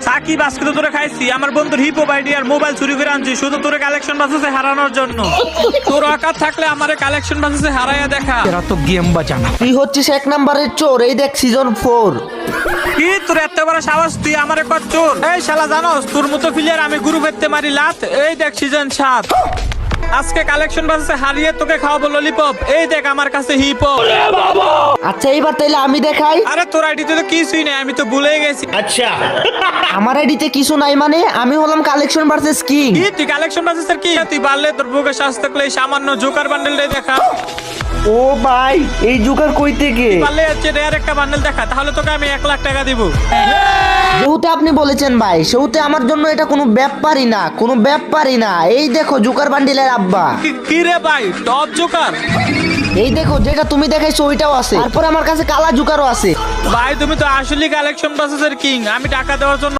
সাকিব আজকে তো তোরে খাইছি, আমার বন্ধুর হিপো বাইডি আর মোবাইল চুরি করে আনছি শুধু তোরে কালেকশন বাসে হারানোর জন্য। তোর আকার থাকলে আমারে কালেকশন বাসে হারাইয়া দেখা। तेरा तो गेम बचाना। তুই হচ্ছিস 1 নাম্বারের চোর, এই দেখ সিজন 4। কি তোর এত বড় সাহস, তুই আমারে কর চোর? এই শালা জানোস তোর মতো প্লেয়ার আমি গ্রুপ ফেরতে মারি লাত। এই দেখ সিজন 7, আজকে কালেকশন বাসে হারিয়ে তোকে খাওয়াবো ললিপপ। এই দেখ আমার কাছে হিপো। আচ্ছা এইবার তাইলে আমি দেখাই। আরে তোর আইডিতে তো কিছুই নেই, আমি তো ভুলে গেছি। আমার আইডিতে কিছু নাই মানে আমি হলাম কালেকশন ভার্সেস কিং। কি তুই কালেকশন বাসের কি? তুই পারলে তোর বুকে শ্বাস থাকলে এই সামান্য জোকার বান্ডেলটাই দেখা। ও ভাই এই জোকার কই থেকে? পারলে হচ্ছে রেয়ার একটা বান্ডেল দেখা, তাহলে তোকে আমি 1 লাখ টাকা দিব। যেহেতু আপনি বলেছেন ভাই, সেহেতু আমার জন্য এটা কোনো ব্যাপারই না, কোনো ব্যাপারই না। এই দেখো জোকার বান্ডিলের আব্বা। কি রে ভাই, টপ জোকার? এই দেখো যেটা তুমি দেখাইছো ওইটাও আছে, তারপর আমার কাছে কালা জোকারও আছে। ভাই তুমি তো আসলে কালেকশন বাসের কিং, আমি টাকা দেওয়ার জন্য